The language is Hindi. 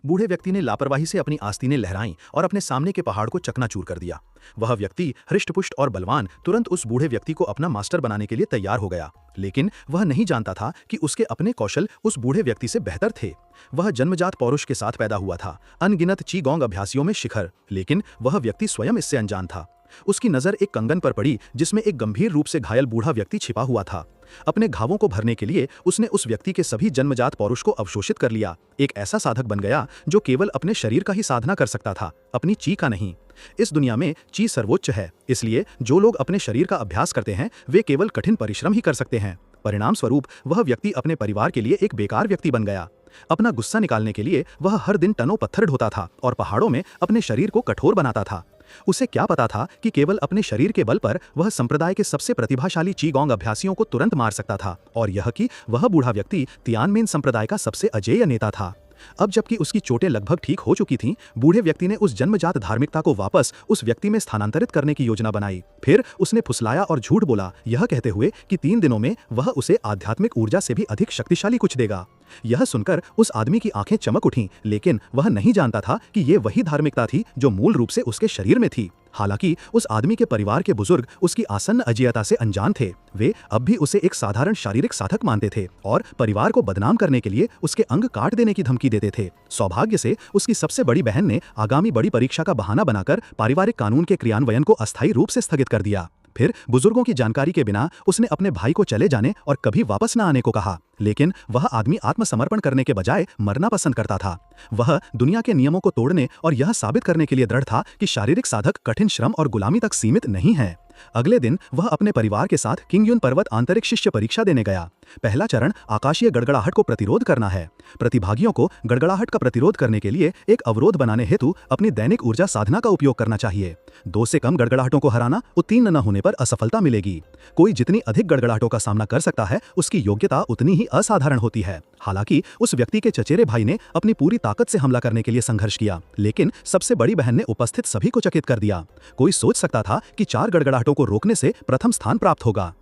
बूढ़े व्यक्ति ने लापरवाही से अपनी आस्तीनें लहराईं और अपने सामने के पहाड़ को चकनाचूर कर दिया। वह व्यक्ति हृष्टपुष्ट और बलवान तुरंत उस बूढ़े व्यक्ति को अपना मास्टर बनाने के लिए तैयार हो गया, लेकिन वह नहीं जानता था कि उसके अपने कौशल उस बूढ़े व्यक्ति से बेहतर थे। वह जन्मजात पौरुष के साथ पैदा हुआ था, अनगिनत चीगोंग अभ्यासियों में शिखर, लेकिन वह व्यक्ति स्वयं इससे अनजान था। उसकी नज़र एक कंगन पर पड़ी जिसमें एक गंभीर रूप से घायल बूढ़ा व्यक्ति छिपा हुआ था। अपने घावों को भरने के लिए उसने उस व्यक्ति के सभी जन्मजात पौरुष को अवशोषित कर लिया। एक ऐसा साधक बन गया जो केवल अपने शरीर का ही साधना कर सकता था, अपनी ची का नहीं। इस दुनिया में ची सर्वोच्च है, इसलिए जो लोग अपने शरीर का अभ्यास करते हैं वे केवल कठिन परिश्रम ही कर सकते हैं। परिणाम स्वरूप वह व्यक्ति अपने परिवार के लिए एक बेकार व्यक्ति बन गया। अपना गुस्सा निकालने के लिए वह हर दिन टनों पत्थर ढोता था और पहाड़ों में अपने शरीर को कठोर बनाता था। उसे क्या पता था कि केवल अपने शरीर के बल पर वह संप्रदाय के सबसे प्रतिभाशाली चीगोंग अभ्यासियों को तुरंत मार सकता था, और यह कि वह बूढ़ा व्यक्ति तियानमेन संप्रदाय का सबसे अजेय नेता था। अब जबकि उसकी चोटें लगभग ठीक हो चुकी थीं, बूढ़े व्यक्ति ने उस जन्मजात धार्मिकता को वापस उस व्यक्ति में स्थानांतरित करने की योजना बनाई। फिर उसने फुसलाया और झूठ बोला, यह कहते हुए कि 3 दिनों में वह उसे आध्यात्मिक ऊर्जा से भी अधिक शक्तिशाली कुछ देगा। यह सुनकर उस आदमी की आंखें चमक उठीं, लेकिन वह नहीं जानता था कि ये वही धार्मिकता थी जो मूल रूप से उसके शरीर में थी। हालांकि उस आदमी के परिवार के बुजुर्ग उसकी आसन्न अजेयता से अनजान थे। वे अब भी उसे एक साधारण शारीरिक साधक मानते थे और परिवार को बदनाम करने के लिए उसके अंग काट देने की धमकी देते थे। सौभाग्य से उसकी सबसे बड़ी बहन ने आगामी बड़ी परीक्षा का बहाना बनाकर पारिवारिक कानून के क्रियान्वयन को अस्थायी रूप से स्थगित कर दिया। फिर बुजुर्गों की जानकारी के बिना उसने अपने भाई को चले जाने और कभी वापस न आने को कहा, लेकिन वह आदमी आत्मसमर्पण करने के बजाय मरना पसंद करता था। वह दुनिया के नियमों को तोड़ने और यह साबित करने के लिए दृढ़ था कि शारीरिक साधक कठिन श्रम और गुलामी तक सीमित नहीं है। अगले दिन वह अपने परिवार के साथ किंगयुन पर्वत आंतरिक शिष्य परीक्षा देने गया। पहला चरण आकाशीय गड़गड़ाहट को प्रतिरोध करना है। प्रतिभागियों को गड़गड़ाहट का प्रतिरोध करने के लिए एक अवरोध बनाने हेतु अपनी दैनिक ऊर्जा साधना का उपयोग करना चाहिए। 2 से कम गड़गड़ाहटों को हराना उत्तीर्ण न होने पर असफलता मिलेगी। कोई जितनी अधिक गड़गड़ाहटों का सामना कर सकता है उसकी योग्यता उतनी ही असाधारण होती है। हालांकि उस व्यक्ति के चचेरे भाई ने अपनी पूरी ताकत से हमला करने के लिए संघर्ष किया, लेकिन सबसे बड़ी बहन ने उपस्थित सभी को चकित कर दिया। कोई सोच सकता था कि 4 गड़गड़ाहटों को रोकने से प्रथम स्थान प्राप्त होगा,